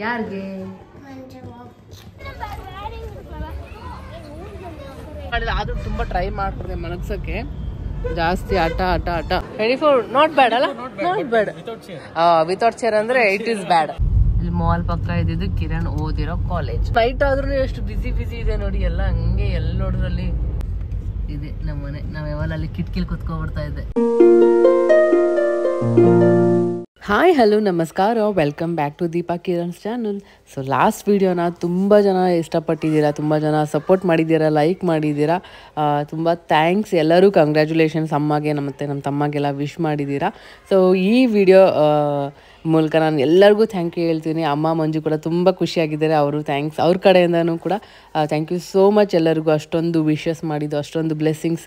ಯಾರಿಗೆ ಆದ್ರೂ ತುಂಬಾ ಟ್ರೈ ಮಾಡ್ತಾರೆ ಮಲಗ್ಸಕ್ಕೆ ಜಾಸ್ತಿ ಆಟ ಆಟ ಆಟ 24 ನಾಟ್ ಬ್ಯಾಡ್ ಅಲ್ಲ ನಾಟ್ ಬ್ಯಾಡ್ ವಿತೌಟ್ ಚೇರ್ ಅಂದ್ರೆ ಇಟ್ ಇಸ್ ಬ್ಯಾಡ್ ಇಲ್ಲಿ ಮಾಲ್ ಪಕ್ಕ ಇದ್ದಿದ್ದು ಕಿರಣ್ ಓದಿರೋ ಕಾಲೇಜ್ ನೈಟ್ ಆದ್ರೂ ಎಷ್ಟು ಬಿಸಿ ಇದೆ ನೋಡಿ ಎಲ್ಲ ಹಂಗೆ ಎಲ್ಲಿ ನೋಡ್ರಲ್ಲಿ ಇದೆ ನಮ್ಮ ಮನೆ ನಾವ್ ಯಾವಾಗ ಅಲ್ಲಿ ಕಿಟಕಿಲ್ ಕುತ್ಕೊಬಿಡ್ತಾ ಇದ್ದೆ ಹಾಯ್ ಹಲೋ ನಮಸ್ಕಾರ welcome back to Deepa Kiran's channel so last ವೀಡಿಯೋನ ತುಂಬ ಜನ ಇಷ್ಟಪಟ್ಟಿದ್ದೀರಾ ತುಂಬ ಜನ ಸಪೋರ್ಟ್ ಮಾಡಿದ್ದೀರಾ ಲೈಕ್ ಮಾಡಿದ್ದೀರಾ ತುಂಬ ಥ್ಯಾಂಕ್ಸ್ ಎಲ್ಲರೂ ಕಂಗ್ರ್ಯಾಚುಲೇಷನ್ಸ್ ಅಮ್ಮಗೆ ಮತ್ತು ನಮ್ಮ ತಮ್ಮಗೆಲ್ಲ ವಿಶ್ ಮಾಡಿದ್ದೀರಾ ಸೊ ಈ ವಿಡಿಯೋ ಮೂಲಕ ನಾನು ಎಲ್ಲರಿಗೂ ಥ್ಯಾಂಕ್ ಯು ಹೇಳ್ತೀನಿ ಅಮ್ಮ ಮಂಜು ಕೂಡ ತುಂಬ ಖುಷಿಯಾಗಿದ್ದಾರೆ ಅವರು ಥ್ಯಾಂಕ್ಸ್ ಅವ್ರ ಕಡೆಯಿಂದನೂ ಕೂಡ ಥ್ಯಾಂಕ್ ಯು ಸೋ ಮಚ್ ಎಲ್ಲರಿಗೂ ಅಷ್ಟೊಂದು ವಿಶಸ್ ಮಾಡಿದ್ದು ಅಷ್ಟೊಂದು ಬ್ಲೆಸ್ಸಿಂಗ್ಸ್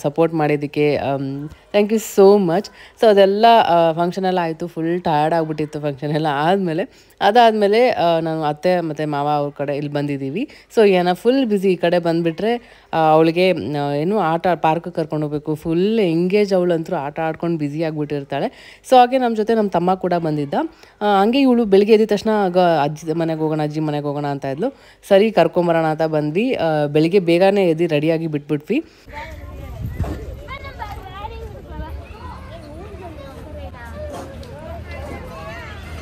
ಸಪೋರ್ಟ್ ಮಾಡಿದ್ದಕ್ಕೆ thank you so much so ಅದೆಲ್ಲ ಫಂಕ್ಷನ್ ಎಲ್ಲ ಆಯಿತು ಫುಲ್ ಟಯರ್ಡ್ ಆಗಿಬಿಟ್ಟಿತ್ತು ಫಂಕ್ಷನ್ ಎಲ್ಲ ಅದಾದಮೇಲೆ ನಾನು ಅತ್ತೆ ಮತ್ತು ಮಾವ ಅವ್ರ ಕಡೆ ಇಲ್ಲಿ ಬಂದಿದ್ದೀವಿ ಸೊ ಏನೋ ಫುಲ್ ಬ್ಯುಸಿ ಈ ಕಡೆ ಬಂದುಬಿಟ್ರೆ ಅವಳಿಗೆ ಏನು ಪಾರ್ಕ್ ಕರ್ಕೊಂಡು ಹೋಗ್ಬೇಕು ಫುಲ್ ಎಂಗೇಜ್ ಅವಳಂತೂ ಆಟ ಆಡ್ಕೊಂಡು ಬ್ಯುಸಿ ಆಗಿಬಿಟ್ಟಿರ್ತಾಳೆ ಸೊ ಹಾಗೆ ನಮ್ಮ ಜೊತೆ ನಮ್ಮ ತಮ್ಮ ಕೂಡ ಬಂದಿದ್ದ ಹಂಗೆ ಇವಳು ಬೆಳಿಗ್ಗೆ ಎದ್ದ ತಕ್ಷಣ ಅಜ್ಜಿ ಮನೆಗೆ ಹೋಗೋಣ ಅಜ್ಜಿ ಮನೆಗೆ ಹೋಗೋಣ ಅಂತ ಇದ್ಲು ಸರಿ ಕರ್ಕೊಂಬರೋಣ ಅಂತ ಬಂದ್ವಿ ಬೆಳಿಗ್ಗೆ ಬೇಗನೆ ಎದ್ದು ರೆಡಿಯಾಗಿ ಬಿಟ್ಬಿಟ್ವಿ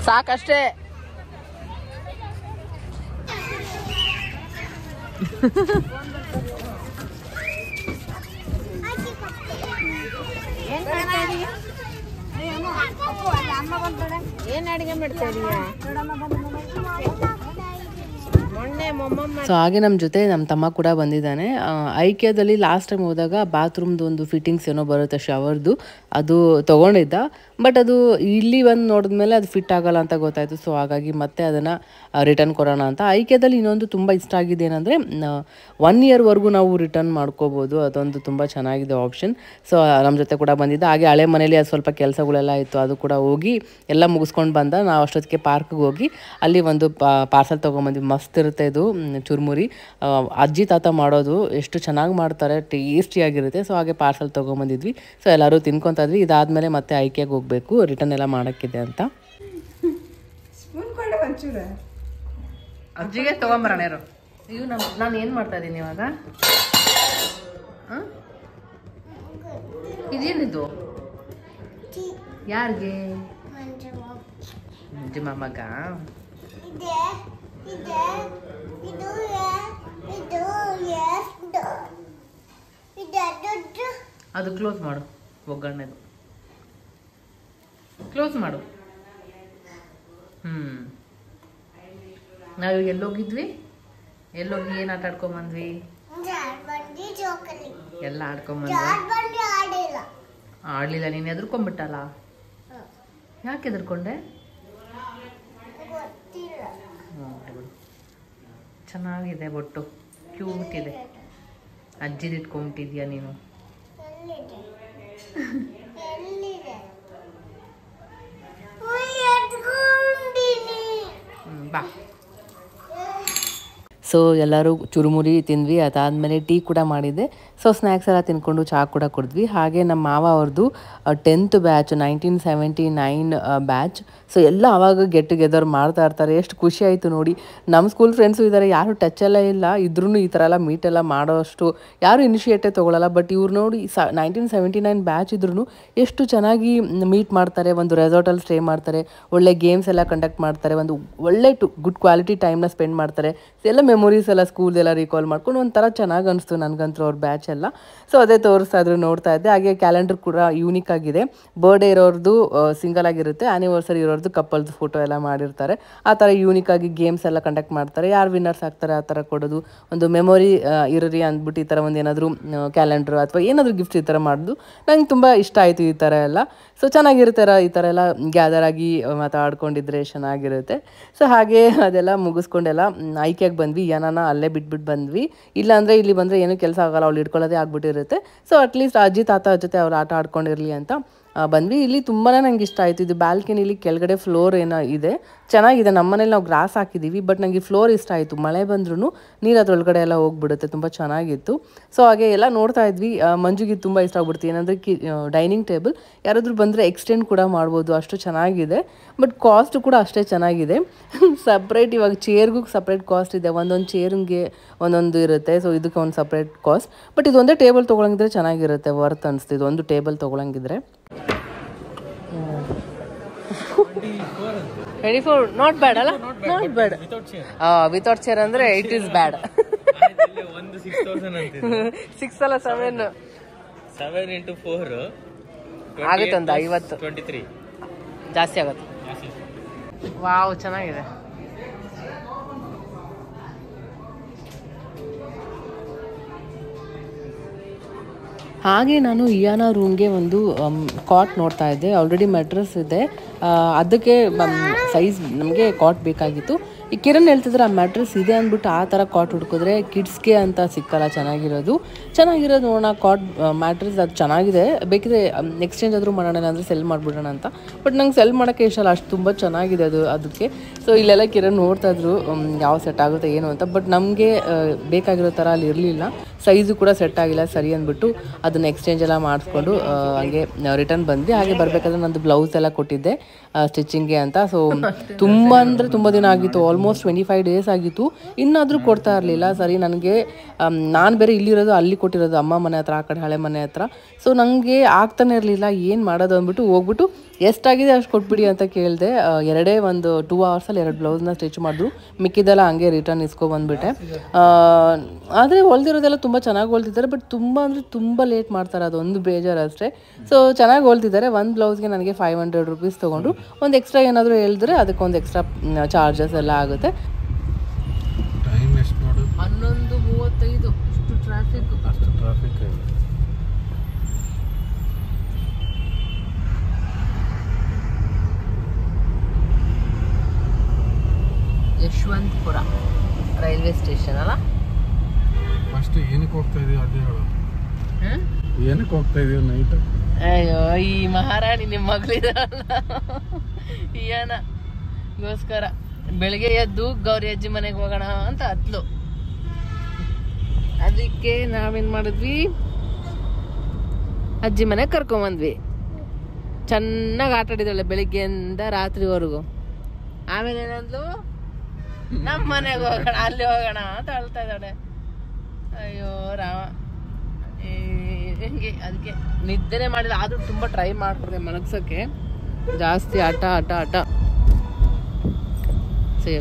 ಸಾಕಷ್ಟೇ ಏನ್ ಅಡಿಗೆ ಮಾಡ್ತಾ ಇದೀಯ ಸೊ ಹಾಗೆ ನಮ್ಮ ಜೊತೆ ನಮ್ಮ ತಮ್ಮ ಕೂಡ ಬಂದಿದ್ದಾನೆ ಐಕ್ಯದಲ್ಲಿ ಲಾಸ್ಟ್ ಟೈಮ್ ಹೋದಾಗ ಬಾತ್ರೂಮ್ದು ಒಂದು ಫಿಟ್ಟಿಂಗ್ಸ್ ಏನೋ ಬರುತ್ತೆ ಶವರ್ದು ಅದು ತೊಗೊಂಡಿದ್ದ ಬಟ್ ಅದು ಇಲ್ಲಿ ಬಂದು ನೋಡಿದ್ಮೇಲೆ ಅದು ಫಿಟ್ ಆಗಲ್ಲ ಅಂತ ಗೊತ್ತಾಯಿತು ಸೊ ಹಾಗಾಗಿ ಮತ್ತೆ ಅದನ್ನು ರಿಟರ್ನ್ ಕೊಡೋಣ ಅಂತ ಐಕ್ಯದಲ್ಲಿ ಇನ್ನೊಂದು ತುಂಬ ಇಷ್ಟ ಆಗಿದೆ ಏನಂದರೆ 1 ಇಯರ್ವರೆಗೂ ನಾವು ರಿಟರ್ನ್ ಮಾಡ್ಕೋಬೋದು ಅದೊಂದು ತುಂಬ ಚೆನ್ನಾಗಿದೆ ಆಪ್ಷನ್ ಸೊ ನಮ್ಮ ಜೊತೆ ಕೂಡ ಬಂದಿದ್ದ ಹಾಗೆ ಹಳೆ ಮನೇಲಿ ಅದು ಸ್ವಲ್ಪ ಕೆಲಸಗಳೆಲ್ಲ ಇತ್ತು ಅದು ಕೂಡ ಹೋಗಿ ಎಲ್ಲ ಮುಗಿಸ್ಕೊಂಡು ಬಂದ ನಾವು ಅಷ್ಟೊತ್ತಿಗೆ ಪಾರ್ಕ್ಗೆ ಹೋಗಿ ಅಲ್ಲಿ ಒಂದು ಪಾರ್ಸಲ್ ತೊಗೊಂಬಂದ್ವಿ ಮಸ್ತ್ ಇರುತ್ತೆ ಇದು ಚುರುಮುರಿ ಅಜ್ಜಿ ತಾತ ಮಾಡೋದು ಎಷ್ಟು ಚೆನ್ನಾಗಿ ಮಾಡ್ತಾರೆ ಟೇಸ್ಟಿಯಾಗಿರುತ್ತೆ ಸೊ ಹಾಗೆ ಪಾರ್ಸಲ್ ತೊಗೊಂಬಂದಿದ್ವಿ ಸೊ ಎಲ್ಲರೂ ತಿನ್ಕೊತಾ ಇದ್ವಿ ಇದಾದಮೇಲೆ ಮತ್ತೆ ಐಕ್ಯಾಗೆ ಹೋಗಬೇಕು ರಿಟರ್ನ್ ಎಲ್ಲ ಮಾಡೋಕ್ಕಿದೆ ಅಂತ ಅಜ್ಜಿಗೆ ತೊಗೊಂಬರೋಣ ಯಾರು ಇವು ನಾನು ಏನು ಮಾಡ್ತಾ ಇದ್ದೀನಿ ಇವಾಗ ಇದೇನಿದು ಯಾರಿಗೆ ಅಜ್ಜಿ ಮಾಮಗ ಅದು ಕ್ಲೋಸ್ ಮಾಡು ಒಗ್ಗರಣೆದು ಕ್ಲೋಸ್ ಮಾಡು ನಾವು ಎಲ್ಲೋಗಿದ್ವಿ ಎಲ್ಲೋಗಿ ಏನು ಆಟ ಆಡ್ಕೊಂಬಂದ್ವಿ ಎಲ್ಲ ಆಡ್ಕೊಂಬಂದ್ವಿ ಆಡ್ಲಿಲ್ಲ ನೀನು ಎದ್ರಕೊಂಡ್ಬಿಟ್ಟಲ್ಲ ಯಾಕೆ ಎದ್ರಕೊಂಡೆ ಚೆನ್ನಾಗಿದೆ ಬೊಟ್ಟು ಕ್ಯೂಟ್ ಇದೆ ಅಜ್ಜಿದು ಇಟ್ಕೊಂಬಿಟ್ಟಿದ್ಯಾ ನೀನು ಬಾ ಸೊ ಎಲ್ಲರೂ ಚುರುಮುರಿ ತಿಂದ್ವಿ ಅದಾದಮೇಲೆ ಟೀ ಕೂಡ ಮಾಡಿದ್ದೆ ಸೊ ಸ್ನ್ಯಾಕ್ಸ್ ಎಲ್ಲ ತಿನ್ಕೊಂಡು ಚಹಾ ಕೂಡ ಕುಡಿದ್ವಿ ಹಾಗೆ ನಮ್ಮ ಮಾವ ಅವ್ರದ್ದು 10th ಬ್ಯಾಚ್ 1979 ಬ್ಯಾಚ್ ಸೊ ಎಲ್ಲ ಆವಾಗ ಗೆಟ್ ಟುಗೆದರ್ ಮಾಡ್ತಾ ಇರ್ತಾರೆ ಎಷ್ಟು ಖುಷಿ ಆಯಿತು ನೋಡಿ ನಮ್ಮ ಸ್ಕೂಲ್ ಫ್ರೆಂಡ್ಸು ಇದ್ದಾರೆ ಯಾರು ಟಚೆಲ್ಲ ಇಲ್ಲ ಇದ್ರೂ ಈ ಥರ ಎಲ್ಲ ಮೀಟೆಲ್ಲ ಮಾಡೋಷ್ಟು ಯಾರು ಇನಿಷಿಯೇಟಿವ್ ತೊಗೊಳ್ಳಲ್ಲ ಬಟ್ ಇವ್ರು ನೋಡಿ 1979 ಬ್ಯಾಚ್ ಇದ್ರೂ ಎಷ್ಟು ಚೆನ್ನಾಗಿ ಮೀಟ್ ಮಾಡ್ತಾರೆ ಒಂದು ರೆಸಾರ್ಟಲ್ಲಿ ಸ್ಟೇ ಮಾಡ್ತಾರೆ ಒಳ್ಳೆ ಗೇಮ್ಸ್ ಎಲ್ಲ ಕಂಡಕ್ಟ್ ಮಾಡ್ತಾರೆ ಒಂದು ಒಳ್ಳೆ ಗುಡ್ ಕ್ವಾಲಿಟಿ ಟೈಮ್ನ ಸ್ಪೆಂಡ್ ಮಾಡ್ತಾರೆ ಎಲ್ಲ ಮೆಮೊರೀಸ್ ಎಲ್ಲ ಸ್ಕೂಲ್ದೆಲ್ಲ ರೀಕಾಲ್ ಮಾಡ್ಕೊಂಡು ಒಂಥರ ಚೆನ್ನಾಗಿ ಅನಿಸ್ತು ನನಗಂತೂ ಅವ್ರ ಬ್ಯಾಚ್ ಎಲ್ಲ ಸೊ ಅದೇ ತೋರಿಸ್ತಾ ಇದ್ರು ನೋಡ್ತಾ ಇದ್ದೆ ಹಾಗೆ ಕ್ಯಾಲೆಂಡರ್ ಕೂಡ ಯೂನಿಕ್ ಆಗಿದೆ ಬರ್ಡೇ ಇರೋರ್ದು ಸಿಂಗಲ್ ಆಗಿರುತ್ತೆ ಆ್ಯನಿವರ್ಸರಿ ಇರೋರ್ದು ಕಪಲ್ದು ಫೋಟೋ ಎಲ್ಲ ಮಾಡಿರ್ತಾರೆ ಆ ಥರ ಯೂನಿಕ್ ಆಗಿ ಗೇಮ್ಸ್ ಎಲ್ಲ ಕಂಡಕ್ಟ್ ಮಾಡ್ತಾರೆ ಯಾರು ವಿನ್ನರ್ಸ್ ಆಗ್ತಾರೆ ಆ ಥರ ಕೊಡೋದು ಒಂದು ಮೆಮೊರಿ ಇರಲಿ ಅಂದ್ಬಿಟ್ಟು ಈ ಥರ ಒಂದು ಏನಾದರೂ ಕ್ಯಾಲೆಂಡ್ರ್ ಅಥವಾ ಏನಾದರೂ ಗಿಫ್ಟ್ಸ್ ಈ ಥರ ಮಾಡೋದು ನಂಗೆ ತುಂಬ ಇಷ್ಟ ಆಯಿತು ಈ ಥರ ಎಲ್ಲ ಸೊ ಚೆನ್ನಾಗಿರ್ತಾರೆ ಈ ಥರ ಎಲ್ಲ ಗ್ಯಾದರ್ ಆಗಿ ಮಾತಾಡ್ಕೊಂಡಿದ್ರೆ ಚೆನ್ನಾಗಿರುತ್ತೆ ಸೊ ಹಾಗೆ ಅದೆಲ್ಲ ಮುಗಿಸ್ಕೊಂಡೆಲ್ಲ ಐಕ್ಯಾಗೆ ಬಂದ್ವಿ ಏನಾನ ಅಲ್ಲೇ ಬಿಟ್ಬಿಟ್ಟು ಬಂದ್ವಿ ಇಲ್ಲಾಂದರೆ ಇಲ್ಲಿ ಬಂದರೆ ಏನೂ ಕೆಲಸ ಆಗಲ್ಲ ಅವ್ಳು ಇಟ್ಕೊಳ್ಳೋದೇ ಆಗ್ಬಿಟ್ಟಿರುತ್ತೆ ಸೊ ಅಟ್ಲೀಸ್ಟ್ ಅಜ್ಜಿ ತಾತ ಜೊತೆ ಅವ್ರು ಆಟ ಆಡ್ಕೊಂಡಿರಲಿ ಅಂತ ಬಂದ್ವಿ. ಇಲ್ಲಿ ತುಂಬಾ ನಂಗೆ ಇಷ್ಟ ಆಯಿತು. ಇದು ಬ್ಯಾಲ್ಕನಿಲಿ ಕೆಳಗಡೆ ಫ್ಲೋರ್ ಏನೋ ಇದೆ, ಚೆನ್ನಾಗಿದೆ. ನಮ್ಮನೇಲಿ ನಾವು ಗ್ರಾಸ್ ಹಾಕಿದ್ದೀವಿ, ಬಟ್ ನನಗೆ ಫ್ಲೋರ್ ಇಷ್ಟ ಆಯಿತು. ಮಳೆ ಬಂದ್ರೂ ನೀರು ಅದ್ರೊಳಗಡೆ ಎಲ್ಲ ಹೋಗ್ಬಿಡುತ್ತೆ, ತುಂಬ ಚೆನ್ನಾಗಿತ್ತು. ಸೊ ಹಾಗೆ ಎಲ್ಲ ನೋಡ್ತಾ ಇದ್ವಿ. ಮಂಜುಗೆ ತುಂಬ ಇಷ್ಟ ಆಗ್ಬಿಡ್ತು. ಏನಂದರೆ ಡೈನಿಂಗ್ ಟೇಬಲ್ ಯಾರಾದರೂ ಬಂದರೆ ಎಕ್ಸ್ಟೆಂಡ್ ಕೂಡ ಮಾಡ್ಬೋದು, ಅಷ್ಟು ಚೆನ್ನಾಗಿದೆ. ಬಟ್ ಕಾಸ್ಟ್ ಕೂಡ ಅಷ್ಟೇ ಚೆನ್ನಾಗಿದೆ. ಸಪ್ರೇಟ್ ಇವಾಗ ಚೇರ್ಗೂ ಸಪ್ರೇಟ್ ಕಾಸ್ಟ್ ಇದೆ, ಒಂದೊಂದು ಚೇರ್ಗೆ ಒಂದೊಂದು ಇರುತ್ತೆ. ಸೊ ಇದಕ್ಕೆ ಒಂದು ಸಪ್ರೇಟ್ ಕಾಸ್ಟ್. ಬಟ್ ಇದೊಂದೇ ಟೇಬಲ್ ತೊಗೊಳಂಗಿದ್ರೆ ಚೆನ್ನಾಗಿರುತ್ತೆ, ವರ್ತ್ ಅನಿಸ್ತು ಇದೊಂದು ಟೇಬಲ್ ತೊಗೊಳಂಗಿದ್ರೆ. 24 ನಾಟ್ ಬ್ಯಾಡ್ ಅಲ್ಲ, ನಾಟ್ ಬ್ಯಾಡ್. ವಿತೌಟ್ ಚೇರ್ ಅಂದ್ರೆ ಇಟ್ ಈಸ್ ಬ್ಯಾಡ್. 6 ಅಲ್ಲ 7 into 4 ಆಗುತ್ತೆ, ಒಂದು 50 23 ಜಾಸ್ತಿ ಆಗುತ್ತೆ. ವಾವ್, ಚೆನ್ನಾಗಿದೆ. ಹಾಗೆ ನಾನು ಇಯಾನ ರೂಮ್ಗೆ ಒಂದು ಕಾಟ್ ನೋಡ್ತಾ ಇದ್ದೆ. ಆಲ್ರೆಡಿ ಮೆಟ್ರಸ್ ಇದೆ, ಅದಕ್ಕೆ ಸೈಜ್ ನಮಗೆ ಕಾಟ್ ಬೇಕಾಗಿತ್ತು. ಈ ಕಿರಣ್ ಹೇಳ್ತಿದ್ರೆ ಆ ಮ್ಯಾಟ್ರಸ್ ಇದೆ ಅಂದ್ಬಿಟ್ಟು ಆ ಥರ ಕಾಟ್ ಹುಡ್ಕಿದ್ರೆ ಕಿಡ್ಸ್ಗೆ ಅಂತ ಸಿಕ್ಕಲ್ಲ ಚೆನ್ನಾಗಿರೋದು ನೋಡೋಣ. ಕಾಟ್ ಮ್ಯಾಟ್ರಸ್ ಅದು ಚೆನ್ನಾಗಿದೆ, ಬೇಕಿದ್ರೆ ಎಕ್ಸ್ಚೇಂಜ್ ಆದರೂ ಮಾಡೋಣ, ಅಂದರೆ ಸೆಲ್ ಮಾಡಿಬಿಡೋಣ ಅಂತ. ಬಟ್ ನಂಗೆ ಸೆಲ್ ಮಾಡೋಕ್ಕೆ ಇಷ್ಟಲ್ಲ, ಅಷ್ಟು ತುಂಬ ಚೆನ್ನಾಗಿದೆ ಅದಕ್ಕೆ. ಸೊ ಇಲ್ಲೆಲ್ಲ ಕಿರಣ್ ನೋಡ್ತಾ ಇದ್ರು ಯಾವ ಸೆಟ್ ಆಗುತ್ತೆ ಏನು ಅಂತ. ಬಟ್ ನಮಗೆ ಬೇಕಾಗಿರೋ ಥರ ಅಲ್ಲಿ ಇರಲಿಲ್ಲ, ಸೈಜು ಕೂಡ ಸೆಟ್ ಆಗಿಲ್ಲ ಸರಿ ಅಂದ್ಬಿಟ್ಟು ಅದನ್ನು ಎಕ್ಸ್ಚೇಂಜ್ ಎಲ್ಲ ಮಾಡಿಸ್ಕೊಂಡು ಹಾಗೆ ರಿಟರ್ನ್ ಬಂದ್ವಿ. ಹಾಗೆ ಬರಬೇಕಾದ್ರೆ ನಂದು ಬ್ಲೌಸ್ ಎಲ್ಲ ಕೊಟ್ಟಿದ್ದೆ ಸ್ಟಿಚಿಂಗ್ಗೆ ಅಂತ. ಸೊ ತುಂಬ ಅಂದರೆ ತುಂಬ ದಿನ ಆಗಿತ್ತು, ಆಲ್ಮೋಸ್ಟ್ 25 days ಆಗಿತ್ತು, ಇನ್ನಾದರೂ ಕೊಡ್ತಾ ಇರಲಿಲ್ಲ. ಸರಿ, ನನಗೆ ನಾನು ಬೇರೆ ಇಲ್ಲಿರೋದು, ಅಲ್ಲಿ ಕೊಟ್ಟಿರೋದು ಅಮ್ಮ ಮನೆ ಹತ್ರ, ಆ ಕಡೆ ಹಳೆ ಮನೆ ಹತ್ರ. ಸೊ ನನಗೆ ಆಗ್ತಾನೆ ಇರಲಿಲ್ಲ, ಏನು ಮಾಡೋದು ಅಂದ್ಬಿಟ್ಟು ಹೋಗ್ಬಿಟ್ಟು ಎಷ್ಟಾಗಿದೆ ಅಷ್ಟು ಕೊಟ್ಬಿಡಿ ಅಂತ ಕೇಳಿದೆ. ಎರಡೇ ಒಂದು 2 hours-ಅಲ್ಲಿ 2 ಬ್ಲೌಸ್ನ ಸ್ಟಿಚ್ ಮಾಡಿದ್ರು, ಮಿಕ್ಕಿದೆಲ್ಲ ಹಂಗೆ ರಿಟರ್ನ್ ಇಸ್ಕೊಬಂದ್ಬಿಟ್ಟೆ. ಆದರೆ ಹೊಲ್ದಿರೋದೆಲ್ಲ ತುಂಬ ಚೆನ್ನಾಗಿ ಹೊಲ್ತಿದ್ದಾರೆ, ಬಟ್ ತುಂಬ ಅಂದರೆ ತುಂಬ ಲೇಟ್ ಮಾಡ್ತಾರೆ, ಅದೊಂದು ಬೇಜಾರು ಅಷ್ಟೇ. ಸೊ ಚೆನ್ನಾಗಿ ಹೊಲ್ತಿದ್ದಾರೆ. ಒಂದು ಬ್ಲೌಸ್ಗೆ ನನಗೆ 500 rupees ತೊಗೊಂಡು, ಒಂದು ಎಕ್ಸ್ಟ್ರಾ ಏನಾದರೂ ಹೇಳಿದ್ರೆ ಅದಕ್ಕೊಂದು ಎಕ್ಸ್ಟ್ರಾ ಚಾರ್ಜಸ್ ಎಲ್ಲ ಆಗುತ್ತೆ. 11:35 ಇಷ್ಟು ಟ್ರಾಫಿಕ್. ಯಶವಂತಪುರ ರೈಲ್ವೆ ಸ್ಟೇಷನ್ ಅಲ್ಲ. ಫಸ್ಟ್ ಏನಕ್ಕೆ ಹೋಗ್ತಾ ಇದೀವಿ ಅದೇ ಹೇಳು. ಏನಕ್ಕೆ ಹೋಗ್ತಾ ಇದೀವಿ ನೈಟ್? ಅಯ್ಯೋ, ಈ ಮಹಾರಾಣಿ ನಿಮ್ಮ ಮಗಳಿದಾರಲ್ಲ ಇಯಾನಗೋಸ್ಕರ ಬೆಳಿಗ್ಗೆ ಎದ್ದು ಗೌರಿ ಅಜ್ಜಿ ಮನೆಗೆ ಹೋಗೋಣ ಅಂತ ಹತ್ಲು. ಅದಕ್ಕೆ ನಾವೇನ್ ಮಾಡಿದ್ವಿ, ಅಜ್ಜಿ ಮನೆಗೆ ಕರ್ಕೊಂಬಂದ್ವಿ. ಚೆನ್ನಾಗಿ ಆಟ ಆಡಿದಾಳೆ ಬೆಳಿಗ್ಗೆಯಿಂದ ರಾತ್ರಿವರೆಗೂ. ಆಮೇಲೆ ಏನಂದ್ಲು, ನಮ್ಮ ಮನೆಗೆ ಹೋಗೋಣ, ಅಲ್ಲಿ ಹೋಗೋಣ ಅಂತ ಹೇಳ್ತಾ ಇದ್ದಾಳೆ. ಅಯ್ಯೋ ರಾಮ, ಹೆಂಗೆ ಅದಕ್ಕೆ ನಿದ್ದೆನೆ ಮಾಡಿಲ್ಲ. ಆದ್ರೂ ತುಂಬ ಟ್ರೈ ಮಾಡ್ಕೊಡ್ದೆ ಮಲಗ್ಸೋಕ್ಕೆ, ಜಾಸ್ತಿ ಆಟ ಆಟ ಆಟ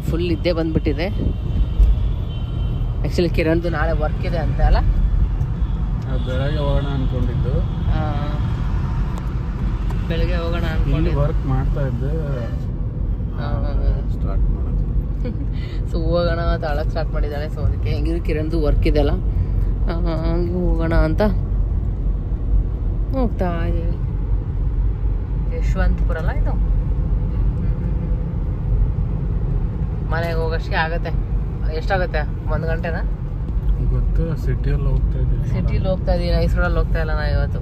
ಫುಲ್ ನಿದ್ದೆ ಬಂದ್ಬಿಟ್ಟಿದೆ. ಆ್ಯಕ್ಚುಲಿ ಕಿರಣ್ದು ನಾಳೆ ವರ್ಕ್ ಇದೆ ಅಂತ ಅಲ್ಲ, ಬೆಳಗ್ಗೆ ಹೋಗೋಣ ಅನ್ಕೊಂಡಿದ್ದು. ಬೆಳಗ್ಗೆ ಹೋಗೋಣ ಅನ್ಕೊಂಡು ವರ್ಕ್ ಮಾಡ್ತಾ ಇದ್ದೆ, ಸ್ಟಾರ್ಟ್ ಮಾಡೋದು. ಸೊ ಹೋಗೋಣ ಅಂತ ಅಳಕ್ಕೆ ಸ್ಟಾರ್ಟ್ ಮಾಡಿದ್ದಾಳೆ. ಸೊ ಅದಕ್ಕೆ ಹೆಂಗಿದ್ರು ಕಿರಣ್ದು ವರ್ಕ್ ಇದೆಯಲ್ಲ, ಹಂಗೆ ಹೋಗೋಣ ಅಂತ ಹೋಗ್ತಾ ಇದ್ದೀವಿ. ಯಶವಂತಪುರ ಅಲ್ಲ ಇದು. ಮನೆಗೆ ಹೋಗೋಷ್ಟಕ್ಕೆ ಆಗತ್ತೆ. ಎಷ್ಟಾಗುತ್ತೆ? 1 ಗಂಟೆನಾ? ಗೊತ್ತು. ಸಿಟಿಯಲ್ಲಿ ಹೋಗ್ತಾ ಇದ್ದೀವಿ. ಸಿಟಿಲಿ ಹೋಗ್ತಾ ಇದ್ದೀವಿ, ನೈಸ್ ರೋಡಲ್ಲಿ ಹೋಗ್ತಾ ಇಲ್ಲ ನಾ ಇವತ್ತು.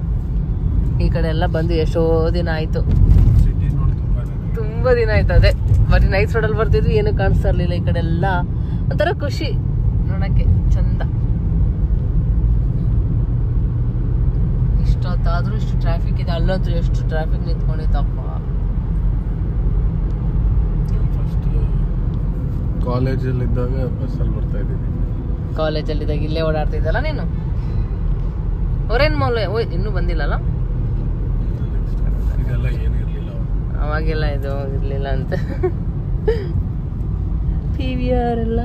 ಈ ಕಡೆ ಎಲ್ಲ ಬಂದು ಎಷ್ಟೋ ದಿನ ಆಯಿತು, ಸಿಟಿ ನೋಡಿ ತುಂಬ ದಿನ ಆಯ್ತು. ಅದೇ ಬರೀ ನೈಸ್ ರೋಡಲ್ಲಿ ಬರ್ತಿದ್ವಿ, ಏನೂ ಕಾಣಿಸ್ತಾ ಇರಲಿಲ್ಲ. ಈ ಕಡೆ ಎಲ್ಲ ಒಂಥರ ಖುಷಿ ನೋಡೋಕ್ಕೆ, ಚಂದ. ಇಷ್ಟೊತ್ತಾದ್ರೂ ಇಷ್ಟು ಟ್ರಾಫಿಕ್ ಇದೆ. ಅಲ್ಲಂತೂ ಎಷ್ಟು ಟ್ರಾಫಿಕ್ ನಿಂತ್ಕೊಂಡಿತ್ತಪ್ಪ. ಫಸ್ಟ್ ಕಾಲೇಜಲ್ಲಿದ್ದಾಗ ಬಸ್ಸಲ್ಲಿ ಬರ್ತಾ ಇದ್ದೀನಿ. ಕಾಲೇಜಲ್ಲಿದ್ದಾಗ ಇಲ್ಲೇ ಓಡಾಡ್ತಿದ್ದಲ್ಲ ನೀನು. ಹೊರೇನ್ ಮಾಲ್ ಇನ್ನೂ ಬಂದಿಲ್ಲಲ್ಲ. ಇದೆಲ್ಲ ಏನು ಇರಲಿಲ್ಲ ಅವಾಗೆಲ್ಲ ಇದು ಇರಲಿಲ್ಲ ಅಂತ. PVR ಎಲ್ಲ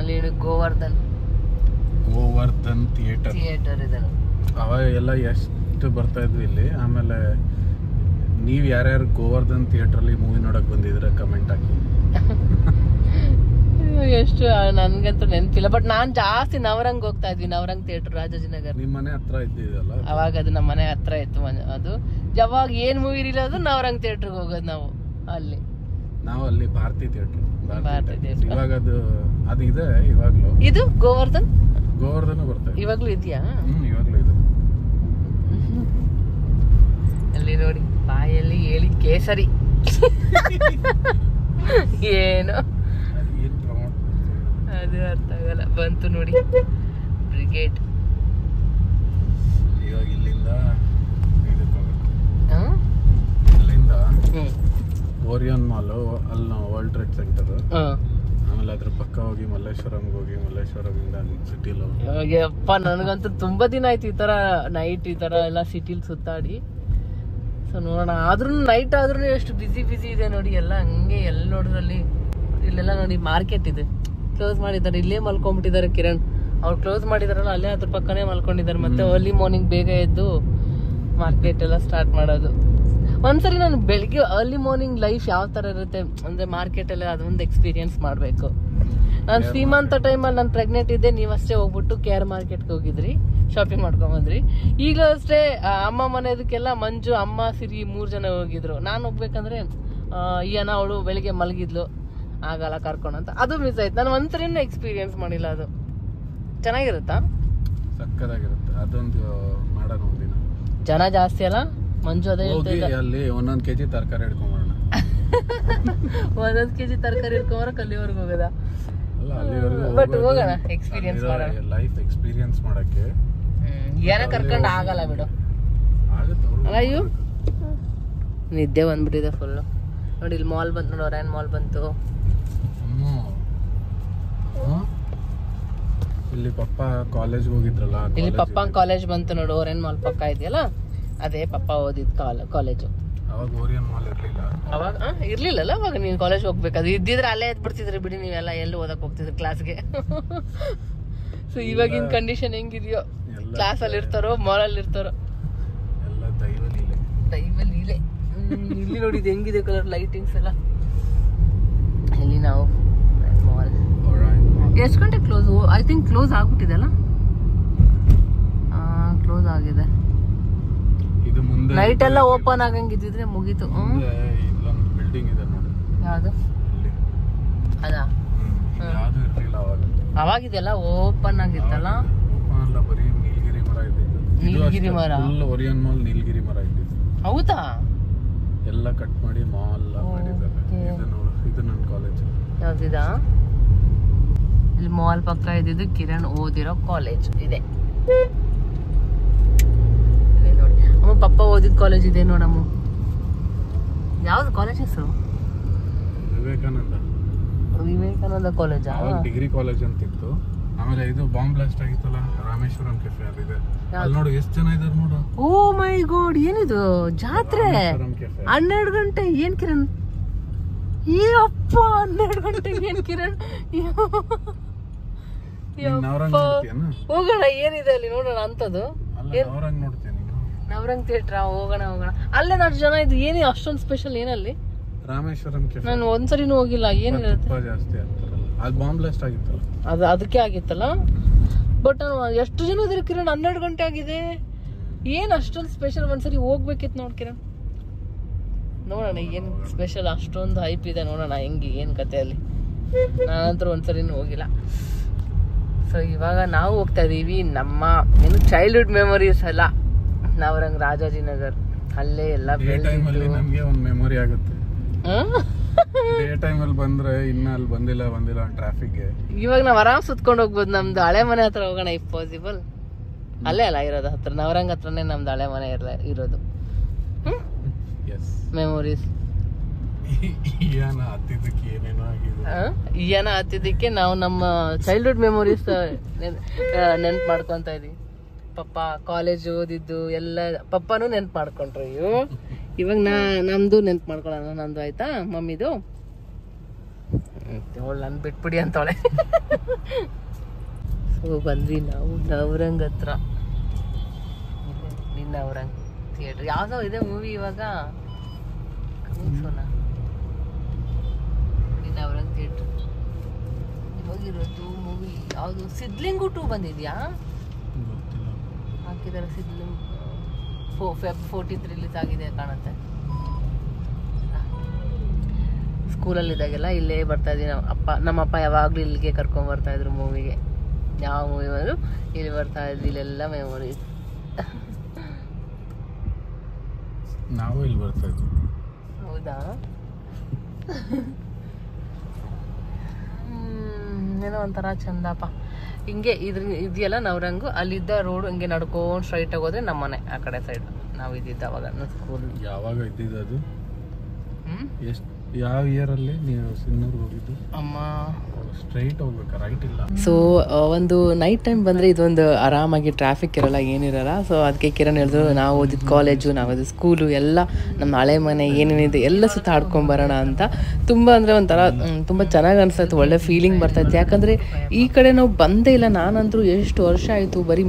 ಅಲ್ಲಿ ಗೋವರ್ಧನ್ ಥಿಯೇಟರ್ ಇದೆ. ಅವಾಗ ಎಲ್ಲ ಎಷ್ಟು ಬರ್ತಾ ಇದ್ವಿ ಇಲ್ಲಿ. ಆಮೇಲೆ ನೀವು ಯಾರ್ಯಾರು ಗೋವರ್ಧನ್ ಥಿಯೇಟ್ರಲ್ಲಿ ಮೂವಿ ನೋಡಕ್ ಬಂದಿದ್ರೆ ಕಮೆಂಟ್ ಹಾಕಿ. ಎಷ್ಟು ನನ್ಗಂತೂ ನೆನಪಿಲ್ಲ. ಬಟ್ ನಾನ್ ಜಾಸ್ತಿ ನವರಂಗ್ ಹೋಗ್ತಾ ಇದ್ವಿ. ನವರಂಗ್ ಥಿಯೇಟರ್ ರಾಜಾಜಿನಗರ್. ನಿಮ್ಮ ಮನೆ ಹತ್ರ ಇದ್ದಿದಲ್ಲ ಅವಾಗ, ಅದು ನಮ್ಮ ಮನೆ ಹತ್ರ ಇತ್ತು. ಅದು ಯಾವಾಗ ಏನ್ ಮೂವಿ ಇರೋದು ನವರಂಗ್ ಥಿಯೇಟರ್ಗೆ ಹೋಗೋದು ನಾವು. ಅಲ್ಲಿ ನಾವು ಅಲ್ಲಿ ಭಾರತಿ ಥಿಯೇಟರ್ ಇವಾಗ ಅದು ಇದೆ ಇವಾಗ್ಲೂ. ಇದು ಗೋವರ್ಧನ್ ಗೋವರ್ಧನ ಬರ್ತಾ ಇದೆ. ಇವಾಗ್ಲೂ ಇದೆಯಾ? ಇವಾಗ್ಲೂ ಇದೆ. ಅಲ್ಲಿ ನೋಡಿ ಬಾಯಲ್ಲಿ ಹೇಳಿ ಕೇಸರಿ ಏನು ಅದು ಅರ್ಥ ಆಗಲ್ಲ. ಬಂತು ನೋಡಿ ಬ್ರಿಗೇಡ್. ಇವಾಗ ಇಲ್ಲಿಂದ ಇಲ್ಲಿಂದ ಓರಿಯನ್ ಮಾಲ್, ಅಲ್ಲಿ ನಾವು ವರ್ಲ್ಡ್ ಟ್ರೇಡ್ ಸೆಂಟರ್, ಆಮೇಲೆ ಅದ್ರ ಪಕ್ಕ ಹೋಗಿ ಮಲ್ಲೇಶ್ವರಂಗೆ ಹೋಗಿ ಮಲ್ಲೇಶ್ವರದಿಂದ ಸಿಟಿಲು. ಅಪ್ಪ ನನಗಂತೂ ತುಂಬಾ ದಿನ ಆಯ್ತು ಈ ತರ ನೈಟ್ ಈ ತರ ಎಲ್ಲ ಸಿಟಿಲಿ ಸುತ್ತಾಡಿ. ಸೊ ನೋಡೋಣ. ಆದ್ರೂ ನೈಟ್ ಆದ್ರೂ ಎಷ್ಟು ಬಿಸಿ ಇದೆ ನೋಡಿ ಎಲ್ಲ. ಹಂಗೆ ಎಲ್ಲಿ ನೋಡ್ರಲ್ಲಿ ಇಲ್ಲೆಲ್ಲ ನೋಡಿ ಮಾರ್ಕೆಟ್ ಇದೆ, ಕ್ಲೋಸ್ ಮಾಡಿದ್ದಾರೆ. ಇಲ್ಲೇ ಮಲ್ಕೊಂಡ್ಬಿಟ್ಟಿದ್ದಾರೆ ಕಿರಣ್. ಅವ್ರು ಕ್ಲೋಸ್ ಮಾಡಿದಾರಲ್ಲ ಅಲ್ಲೇ ಅದ್ರ ಪಕ್ಕನೇ ಮಲ್ಕೊಂಡಿದ್ದಾರೆ. ಮತ್ತೆ ಅರ್ಲಿ ಮಾರ್ನಿಂಗ್ ಬೇಗ ಎದ್ದು ಮಾರ್ಕೆಟ್ ಎಲ್ಲ ಸ್ಟಾರ್ಟ್ ಮಾಡೋದು. ಒಂದ್ಸರಿ ನಾನು ಬೆಳಿಗ್ಗೆ ಅರ್ಲಿ ಮಾರ್ನಿಂಗ್ ಲೈಫ್ ಯಾವ ತರ ಇರುತ್ತೆ ಅಂದ್ರೆ ಮಾರ್ಕೆಟ್ ಅಲ್ಲಿ ಅದೊಂದು ಎಕ್ಸ್ಪೀರಿಯನ್ಸ್ ಮಾಡ್ಬೇಕು. ನಾನು ಸೀಮಂತ ಟೈಮಲ್ಲಿ ನಾನು ಪ್ರೆಗ್ನೆಂಟ್ ಇದ್ದೆ, ನೀವಷ್ಟೇ ಹೋಗ್ಬಿಟ್ಟು KR ಮಾರ್ಕೆಟ್ಗೆ ಹೋಗಿದ್ರಿ, ಶಾಪಿಂಗ್ ಮಾಡ್ಕೊಂಡ್ ಬಂದ್ರಿ. ಈಗಲೂ ಅಷ್ಟೇ ಅಮ್ಮ ಮನೆದಕ್ಕೆಲ್ಲ ಮಂಜು, ಅಮ್ಮ, ಸಿರಿ 3 ಜನ ಹೋಗಿದ್ರು. ನಾನು ಹೋಗ್ಬೇಕಂದ್ರೆ ಈಯನ ಅವಳು ಬೆಳಿಗ್ಗೆ ಮಲಗಿದ್ಲು, ಆಗಲ್ಲ ಕರ್ಕೊಂಡು ಅಂತ. ಅದು ಮಿಸ್ ಆಯ್ತು. ನಾನು ಒಂದ್ಸರಿನೂ ಎಕ್ಸ್ಪೀರಿಯನ್ಸ್ ಮಾಡಿಲ್ಲ. ಅದು ಚೆನ್ನಾಗಿರುತ್ತಾ? ಸಕ್ಕದಾಗಿರುತ್ತೆ. ಅದೊಂದು ಮಾಡೋಣ ಒಂದಿನ. ಜನ ಜಾಸ್ತಿ ಅಲ್ಲ? ಮಂಜು ಅದೇ ಹೋಗಿ ಅಲ್ಲಿ 1 kg ತರಕಾರಿ ಹಿಡ್ಕೊಂಬರೋಣ. 1 kg ತರಕಾರಿ ಹಿಡ್ಕೊಂಬರಕ್ ಅಲ್ಲಿವರೆಗೂ ಹೋಗೋದಾ? ಅಲ್ಲ, ಅಲ್ಲಿವರೆಗೂ ಬಟ್ ಹೋಗೋಣ, ಎಕ್ಸ್ಪೀರಿಯನ್ಸ್ ಮಾಡೋಣ. ಲೈಫ್ ಎಕ್ಸ್ಪೀರಿಯನ್ಸ್ ಮಾಡಕ್ಕೆ ಏನ ಕರ್ಕೊಂಡು ಆಗಲ್ಲ ಬಿಡು. ಅಲ್ಲ ಅಯ್ಯೋ ನಿದ್ದೆ ಬಂದ್ಬಿಟ್ಟಿದೆ ಫುಲ್. ನೋಡಿ ಇಲ್ಲಿ ಮಾಲ್ ಬಂತು ನೋಡಿ, ಒರಾಯನ್ ಮಾಲ್ ಬಂತು. ಇಲ್ಲಿ ಪಪ್ಪ ಕಾಲೇಜ್ ಹೋಗಿದ್ರಲ್ಲ, ಇಲ್ಲಿ ಪಪ್ಪ ಕಾಲೇಜ್ ಬಂತು ನೋಡು. ಒರಾಯನ್ ಮಾಲ್ ಪಕ್ಕ ಇದೆಯಲ್ಲ, ಅದೇ ಪಪ್ಪ ಓದಿದ್ ಕಾಲೇಜು. ಅವಾಗ ಓರಿಯನ್ ಮಾಲ್ ಇರ್ಲಿಲ್ಲ. ಅವಾಗ ಇರ್ಲಿಲ್ಲಲ್ಲ, ಅವಾಗ ನೀನ್ ಕಾಲೇಜ್ ಹೋಗ್ಬೇಕಾದ್ರೆ. ಇದ್ದಿದ್ರೆ ಅಲ್ಲೇ ಎದ್ಬಿಡ್ತಿದ್ರಿ ಬಿಡಿ ನೀವೆಲ್ಲ, ಎಲ್ಲಿ ಓದಕ್ ಹೋಗ್ತಿದ್ರಿ ಕ್ಲಾಸ್ಗೆ. ಸೊ ಇವಾಗಿನ ಕಂಡೀಷನ್ ಹೆಂಗಿದೆಯೋ, ಕ್ಲಾಸ್ ಅಲ್ಲಿ ಇರ್ತಾರೋ ಮಾಲ್ ಅಲ್ಲಿ ಇರ್ತಾರೋ, ಎಲ್ಲ ದೈವ ಲೀಲೆ. ಇಲ್ಲಿ ನೋಡಿದ್ ಹೆಂಗಿದೆ ಕಲರ್ ಲೈಟಿಂಗ್ಸ್ ಎಲ್ಲ. ಇಲ್ಲಿ ನಾವು ಮಾಲ್ ಎಷ್ಟು ಗಂಟೆ ಕ್ಲೋಸ್? ಐ ಥಿಂಕ್ ಕ್ಲೋಸ್ ಆಗ್ಬಿಟ್ಟಿದೆ ಅಲ್ಲ. ಕ್ಲೋಸ್ ಆಗಿದೆ. ಇದು ಮುಂದೆ ನೈಟ್ ಎಲ್ಲ ಓಪನ್ ಆಗಂಗಿದ್ರೆ ಮುಗೀತು. ಇಲ್ಲೊಂದು ಬಿಲ್ಡಿಂಗ್ ಇದೆ ನೋಡಿ. ಯಾವ್ದು? ಅದಾ? ಯಾವ್ದು ಇರ್ಲಿಲ್ಲ ಅವಾಗ. ಅವಾಗಿದೆಲ್ಲ ಓಪನ್ ಆಗಿತ್ತಲ್ಲ. ಓಪನ್ ಅಲ್ಲ, ಬರೀ ನೀಲಗಿರಿ ಮರ ಇದ್ದಿದ್ದು. ನೀಲಗಿರಿ ಮರ? ಫುಲ್ ಒರಿಯನ್ ಮಾಲ್ ನೀಲಗಿರಿ ಮರ ಇದ್ದಿದ್ದು. ಹೌದಾ? ಎಲ್ಲ ಕಟ್ ಮಾಡಿ ಮಾಲ್ ಮಾಡಿದ್ದಾರೆ. ಇದು ನೋಡು, ಇದು ನನ್ನ ಕಾಲೇಜ್. ಯಾವ್ದಿದಾ? ಇಲ್ಲಿ ಮಾಲ್ ಪಕ್ಕ ಇದ್ದಿದ್ದು ಕಿರಣ್ ಓದಿರೋ ಕಾಲೇಜ್ ಇದೆ. ನೋಡಿ ಅಮ್ಮ, ಪಪ್ಪ ಓದಿದ ಕಾಲೇಜ್ ಇದೆ ನೋಡಮ್ಮ. ಯಾವ್ದು ಕಾಲೇಜ್ ಹೆಸರು? ವಿವೇಕಾನಂದ ಕಾಲೇಜಾ? ಡಿಗ್ರಿ ಕಾಲೇಜ್ ಅಂತ ಇತ್ತು. ಆಮೇಲೆ ಇದು ಬಾಂಬ್ ಬ್ಲಾಸ್ಟ್ ಆಗಿತ್ತಲ್ಲ, ರಾಮೇಶ್ವರಂ ಕೆಫೆ ಅದಿದೆ. ಅಲ್ಲಿ ನೋಡು ಎಷ್ಟು ಜನ ಇದಾರೆ ನೋಡು. ಓ ಮೈ ಗಾಡ್, ಏನಿದು ಜಾತ್ರೆ? 12 ಗಂಟೆ? ಏನ್ ಕಿರಣ್ ಈ ಅಪ್ಪ 12 ಗಂಟೆಗೆ ಏನ್ ಕಿರಣ್? ಹೋಗೋಣ, ಏನಿದೆ ಅಲ್ಲಿ ನೋಡೋಣ ಅಂತದ್ದು. ನವರಂಗ್ ಥಿಯೇಟ್ರಾ? ಹೋಗೋಣ. ಅಲ್ಲೇ ನಾಲ್ಕು ಜನ ಇದು. ಏನೇ ಅಷ್ಟೊಂದು ಸ್ಪೆಷಲ್ ಏನಲ್ಲಿ? ರಾಮೇಶ್ವರಂ ಕೆಫೆ ನಾನು ಒಂದ್ಸರಿನೂ ಹೋಗಿಲ್ಲ. ಏನಿರುತ್ತೆ? ಜಾಸ್ತಿ ಆಗ್ತಾರಲ್ಲ, ಅದು ಬಾಂಬ್ ಬ್ಲಾಸ್ಟ್ ಆಗಿತ್ತಲ್ಲ, ಅದು ಅದಕ್ಕೆ ಆಗಿತ್ತಲ್ಲ. ಬಟ್ ನಾನು ಎಷ್ಟು ಜನ ಇದ್ರೆ ಕಿರಣ್? 12 ಗಂಟೆ ಆಗಿದೆ. ಏನ್ ಅಷ್ಟೊಂದು ಸ್ಪೆಷಲ್? ಒಂದ್ಸರಿ ಹೋಗ್ಬೇಕಿತ್ತು ನೋಡ್ ಕಿರಣ್. ನೋಡೋಣ ಏನ್ ಸ್ಪೆಷಲ್. ಅಷ್ಟೊಂದು ಹೈಪ್ ಇದೆ, ನೋಡೋಣ ಹೆಂಗೆ ಏನ್ ಕತೆ ಅಲ್ಲಿ. ನಾನಂತೂ ಒಂದ್ಸರಿನೂ ಹೋಗಿಲ್ಲ. ಸೊ ಇವಾಗ ನಾವು ಹೋಗ್ತಾ ಇದೀವಿ ನಮ್ಮ ಏನು ಚೈಲ್ಡ್ಹುಡ್ ಮೆಮೊರೀಸ್ ಎಲ್ಲ. ನವರಂಗ್ ರಾಜಾಜಿನಗರ್, ಅಲ್ಲೇ ಎಲ್ಲ ನಮ್ಗೆ ಒಂದು ಮೆಮೊರಿ ಆಗುತ್ತೆ. ಡೇ ಟೈಮ್ ಅಲ್ಲಿ ಬಂದ್ರೆ ಇನ್ನ ಅಲ್ಲಿ ಬಂದಿಲ್ಲ ಟ್ರಾಫಿಕ್ಗೆ. ಇವಾಗ ನಾವ್ ಆರಾಮ್ ಸುತ್ಕೊಂಡು ಹೋಗ್ಬೋದು. ನಮ್ದು ಹಳೆ ಮನೆ ಹತ್ರ ಹೋಗೋಣ ಇಫ್ ಪಾಸಿಬಲ್. ಅಲ್ಲೇ ಅಲ್ಲ ಇರೋದು ಹತ್ರ, ನವರಂಗ್ ಹತ್ರನೇ ನಮ್ದು ಹಳೆ ಮನೆ ಇರೋದು. ಮೆಮೊರೀಸ್. ಈಯನ ಹತ್ತಿದ್ದಕ್ಕೆ ನಾವು ನಮ್ಮ ಚೈಲ್ಡ್ಹುಡ್ ಮೆಮೊರೀಸ್ ನೆನ್ಪು ಮಾಡ್ಕೊಂತ ಇದೀವಿ. ಪಪ್ಪ ಕಾಲೇಜ್ ಓದಿದ್ದು ಎಲ್ಲ ಪಪ್ಪನೂ ನೆನ್ಪು ಮಾಡ್ಕೊಂಡ್ರು. ಇವಾಗ ನಮ್ದು ನೆನ್ಪು ಮಾಡ್ಕೊಳ್ಳೋಣ. ನಂದು ಆಯ್ತಾ ಮಮ್ಮಿದು? ನನ್ ಬಿಟ್ಬಿಡಿ ಅಂತವಳೆ. ಸೊ ಬಂದ್ವಿ ನಾವು ನವರಂಗ್ ಹತ್ರ. ನವರಂಗ್ ಥಿಯೇಟರ್ ಯಾವ್ದೋ ಇದೆ ಮೂವಿ ಇವಾಗ. ನವರಂಗ್ ಥಿಯೇಟರ್ ಹೋಗಿರೋದು ಮೂವಿ ಯಾವುದು? ಸಿದ್ಲಿಂಗು 2 ಬಂದಿದ್ಯಾ? ಹಾಕಿದಾರೆ ಸಿದ್ಲಿಂಗ್. Feb 14th ರಿಲೀಸ್ ಆಗಿದೆ ಕಾಣುತ್ತೆ. ಸ್ಕೂಲಲ್ಲಿ ಇದ್ದಾಗೆಲ್ಲ ಇಲ್ಲೇ ಬರ್ತಾ ಇದ್ವಿ. ನಮ್ಮಪ್ಪ ಯಾವಾಗ್ಲೂ ಇಲ್ಲಿಗೆ ಕರ್ಕೊಂಡ್ ಬರ್ತಾ ಇದ್ರು ಮೂವಿಗೆ. ಯಾವ ಮೂವಿ ಬಂದ್ರು ಇಲ್ಲಿ ಬರ್ತಾ ಇದ್ವಿ, ಇಲ್ಲೆಲ್ಲ ಮೆಮೊರೀಸ್. ನಾವು ಇಲ್ಲಿ ಬರ್ತಾ ಇದ್ವಿ. ಹೌದಾ? ಏನೋ ಒಂಥರ ಚಂದಪ್ಪ. ಹಿಂಗೆ ಇದೆಯಲ್ಲ ನವರಂಗು, ಅಲ್ಲಿದ್ದ ರೋಡ್ ಹಿಂಗೆ ನಡ್ಕೊಂಡು ಸ್ಟ್ರೈಟ್ ಆಗಿ ಹೋದ್ರೆ ನಮ್ಮ ಮನೆ ಆ ಕಡೆ ಸೈಡ್ ನಾವು ಇದ್ದಿದ್ದ ಅವಾಗ ಸ್ಕೂಲ್. ಯಾವಾಗ ಇದ್ದಿದ್ದು ಅದು? ಎಷ್ಟು ಯಾವ ಇಯರ್ ಅಲ್ಲಿ ನೀವು ಸಿನ್ನೂರ್ಗೆ ಹೋಗಿದ್ದು? ಅಮ್ಮ ಸ್ಟ್ರೈಟ್ ಹೋಗ್ಬೇಕಾ, ರೈಟ್ ಇಲ್ಲ? ಸೊ ಒಂದು ನೈಟ್ ಟೈಮ್ ಬಂದರೆ ಇದೊಂದು ಆರಾಮಾಗಿ ಟ್ರಾಫಿಕ್ ಇರಲ್ಲ, ಏನಿರಲ್ಲ. ಸೊ ಅದಕ್ಕೆ ಕಿರಣ್ ಹೇಳಿದ್ರು ನಾವು ಓದಿದ್ದು ಕಾಲೇಜು, ನಾವು ಓದಿದ್ದು ಸ್ಕೂಲು ಎಲ್ಲ ನಮ್ಮ ಹಳೆ ಮನೆ ಏನೇನಿದೆ ಎಲ್ಲ ಸುತ್ತಾಡ್ಕೊಂಬರೋಣ ಅಂತ. ತುಂಬ ಅಂದರೆ ಒಂಥರ ತುಂಬ ಚೆನ್ನಾಗಿ ಅನಿಸ್ತಾಯಿತ್ತು, ಒಳ್ಳೆ ಫೀಲಿಂಗ್ ಬರ್ತಾಯಿತ್ತು. ಯಾಕಂದರೆ ಈ ಕಡೆ ನಾವು ಬಂದೇ ಇಲ್ಲ. ನಾನಂತರೂ ಎಷ್ಟು ವರ್ಷ ಆಯಿತು ಬರೀ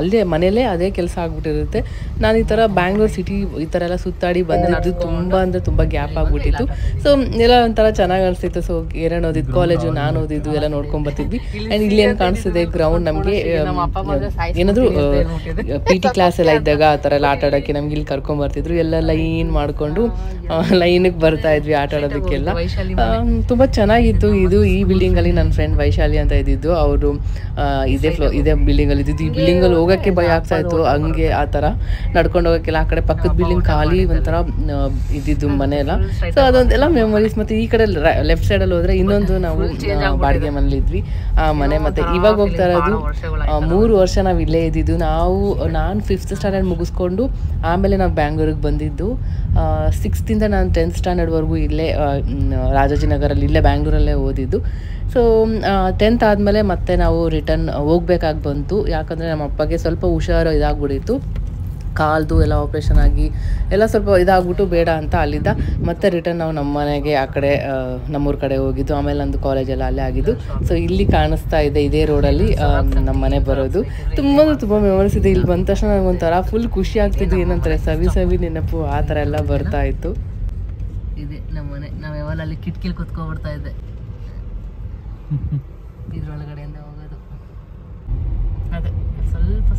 ಅಲ್ಲೇ ಮನೇಲೇ ಅದೇ ಕೆಲಸ ಆಗ್ಬಿಟ್ಟಿರುತ್ತೆ. ನಾನು ಈ ಥರ ಬ್ಯಾಂಗ್ಳೂರ್ ಸಿಟಿ ಈ ಥರ ಎಲ್ಲ ಸುತ್ತಾಡಿ ಬಂದಿದ್ದು ತುಂಬ ಅಂದರೆ ತುಂಬ ಗ್ಯಾಪ್ ಆಗಿಬಿಟ್ಟಿತ್ತು. ಸೊ ಎಲ್ಲ ಒಂಥರ ಚೆನ್ನಾಗಿ ಅನಿಸ್ತಿತ್ತು. ಸೊ ಕಿರಣ್ ಓದಿದ್ದು ಕಾಲೇಜು, ನಾನು ಓದಿದ್ದು ಎಲ್ಲ ನೋಡ್ಕೊಂಡ್ ಬರ್ತಿದ್ವಿ. ಆ್ಯಂಡ್ ಇಲ್ಲಿ ಏನು ಕಾಣಿಸ್ತಿದೆ ಗ್ರೌಂಡ್, ನಮಗೆ ಏನಾದರೂ PT ಕ್ಲಾಸ್ ಎಲ್ಲ ಇದ್ದಾಗ ಆ ಥರ ಎಲ್ಲ ಆಟ ಆಡೋಕ್ಕೆ ನಮ್ಗೆ ಇಲ್ಲಿ ಕರ್ಕೊಂಬರ್ತಿದ್ರು. ಎಲ್ಲ ಲೈನ್ ಮಾಡಿಕೊಂಡು ಲೈನಿಗೆ ಬರ್ತಾ ಇದ್ವಿ ಆಟ ಆಡೋದಕ್ಕೆಲ್ಲ. ತುಂಬ ಚೆನ್ನಾಗಿತ್ತು. ಈ ಬಿಲ್ಡಿಂಗಲ್ಲಿ ನನ್ನ ಫ್ರೆಂಡ್ ವೈಶಾಲಿ ಅಂತ ಇದ್ದಿದ್ದು, ಅವರು ಇದೇ ಬಿಲ್ಡಿಂಗಲ್ಲಿ ಇದ್ದಿದ್ದು. ಈ ಬಿಲ್ಡಿಂಗಲ್ಲಿ ಹೋಗೋಕ್ಕೆ ಭಯ ಆಗ್ತಾ ಇತ್ತು, ಹಂಗೆ ಆ ಥರ ನಡ್ಕೊಂಡು ಹೋಗೋಕ್ಕೆಲ್ಲ. ಆ ಕಡೆ ಪಕ್ಕದ ಬಿಲ್ಡಿಂಗ್ ಖಾಲಿ ಒಂಥರ ಇದ್ದಿದ್ದು ಮನೆ ಎಲ್ಲ. ಸೊ ಅದೊಂದೆಲ್ಲ ಮೆಮೊರೀಸ್. ಮತ್ತು ಈ ಕಡೆ ಲೆಫ್ಟ್ ಸೈಡಲ್ಲಿ ಹೋದರೆ ಇನ್ನೊಂದು ನಾವು ಬಾಡಿಗೆ ಮನೇಲಿ ಇದ್ವಿ ಆ ಮನೆ. ಮತ್ತು ಇವಾಗ ಹೋಗ್ತಾ ಇರೋದು 3 ವರ್ಷ ನಾವು ಇಲ್ಲೇ ಇದ್ದಿದ್ದು. ನಾನು 5th ಸ್ಟ್ಯಾಂಡರ್ಡ್ ಮುಗಿಸ್ಕೊಂಡು ಆಮೇಲೆ ನಾವು ಬ್ಯಾಂಗ್ಳೂರಿಗೆ ಬಂದಿದ್ದು. 6th ನಾನು 10th ಸ್ಟ್ಯಾಂಡರ್ಡ್ವರೆಗೂ ಇಲ್ಲೇ ರಾಜಾಜಿನಗರಲ್ಲಿ ಇಲ್ಲೇ ಬ್ಯಾಂಗ್ಳೂರಲ್ಲೇ ಓದಿದ್ದು. ಸೊ 10th ಆದಮೇಲೆ ಮತ್ತೆ ನಾವು ರಿಟರ್ನ್ ಹೋಗ್ಬೇಕಾಗಿ ಬಂತು. ಯಾಕಂದರೆ ನಮ್ಮ ಅಪ್ಪಗೆ ಸ್ವಲ್ಪ ಹುಷಾರು ಇದಾಗ್ಬಿಟ್ಟಿತ್ತು, ಕಾಲ್ದು ಎಲ್ಲ ಆಪ್ರೇಷನ್ ಆಗಿ ಎಲ್ಲ ಸ್ವಲ್ಪ ಇದಾಗ್ಬಿಟ್ಟು ಬೇಡ ಅಂತ ಅಲ್ಲಿದ್ದ. ಮತ್ತೆ ರಿಟರ್ನ್ ನಾವು ನಮ್ಮ ಮನೆಗೆ ಆ ಕಡೆ ನಮ್ಮೂರ ಕಡೆ ಹೋಗಿದ್ದು. ಆಮೇಲೆ ನಂದು ಕಾಲೇಜೆಲ್ಲ ಅಲ್ಲೇ ಆಗಿದ್ದು. ಸೊ ಇಲ್ಲಿ ಕಾಣಿಸ್ತಾ ಇದೆ, ಇದೇ ರೋಡಲ್ಲಿ ನಮ್ಮ ಮನೆ ಬರೋದು. ತುಂಬ ಮೆಮೊರೀಸ್ ಇದೆ. ಇಲ್ಲಿ ಬಂದ ತಕ್ಷಣ ನನಗೊಂಥರ ಫುಲ್ ಖುಷಿ ಆಗ್ತಿದ್ದು, ಏನಂತಾರೆ ಸವಿ ನೆನಪು ಆ ಥರ ಎಲ್ಲ ಬರ್ತಾ ಇತ್ತು. ಇದೆ ನಮ್ಮ ಮನೆ. ನಾವು ಯಾವಾಗ ಅಲ್ಲಿ ಕಿಟಕಿಲಿ ಕುತ್ಕೊಬಿಡ್ತಾ ಇದ್ದೆ, ಇದ್ರೊಳಗಡೆಯಿಂದ ಹೋಗೋದು. ಅದೇ ಸ್ವಲ್ಪ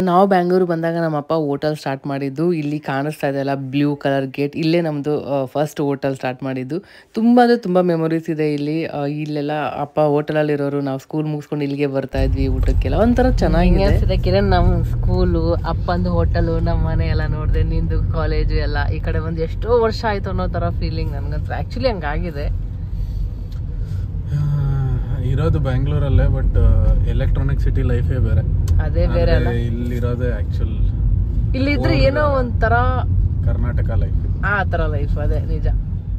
ನಾವು ಬ್ಯಾಂಗ್ಳೂರು ಬಂದಾಗ ನಮ್ಮ ಅಪ್ಪ ಹೋಟೆಲ್ ಸ್ಟಾರ್ಟ್ ಮಾಡಿದ್ದು. ಇಲ್ಲಿ ಕಾಣಿಸ್ತಾ ಇದೆಯಲ್ಲ ಬ್ಲೂ ಕಲರ್ ಗೇಟ್, ಇಲ್ಲೇ ನಮ್ಮದು ಫಸ್ಟ್ ಹೋಟೆಲ್ ಸ್ಟಾರ್ಟ್ ಮಾಡಿದ್ದು. ತುಂಬ ಅಂದರೆ ತುಂಬ ಮೆಮೊರೀಸ್ ಇದೆ ಇಲ್ಲಿ. ಇಲ್ಲೆಲ್ಲ ಅಪ್ಪ ಹೋಟೆಲಲ್ಲಿರೋರು, ನಾವು ಸ್ಕೂಲ್ ಮುಗಿಸ್ಕೊಂಡು ಇಲ್ಲಿಗೆ ಬರ್ತಾ ಇದ್ವಿ ಊಟಕ್ಕೆಲ್ಲ. ಒಂಥರ ಚೆನ್ನಾಗಿದೆ. ಕಿರಣ್ ನಮ್ಮ ಸ್ಕೂಲು, ಅಪ್ಪಂದು ಹೋಟೆಲು, ನಮ್ಮ ಮನೆ ಎಲ್ಲ ನೋಡಿದೆ, ನಿಂದು ಕಾಲೇಜು ಎಲ್ಲ ಈ ಕಡೆ ಬಂದು ಎಷ್ಟೋ ವರ್ಷ ಆಯಿತು ಅನ್ನೋ ಥರ ಫೀಲಿಂಗ್ ನನಗಂತೂ. ಆ್ಯಕ್ಚುಲಿ ಹಂಗಾಗಿದೆ. ಇರೋದು ಬ್ಯಾಂಗ್ಳೂರಲ್ಲೇ, ಬಟ್ ಎಲೆಕ್ಟ್ರಾನಿಕ್ ಸಿಟಿ ಲೈಫೇ ಬೇರೆ. ಅದೇ ಬೇರೆ ಅಲ್ಲ, ಇಲ್ಲಿರೋದೇ ಆಕ್ಚುಲ್. ಇಲ್ಲಿದ್ರೆ ಏನೋ ಒಂಥರ ಕರ್ನಾಟಕ ಲೈಫ್, ಆ ತರ ಲೈಫ್. ಅದೇ ನಿಜ,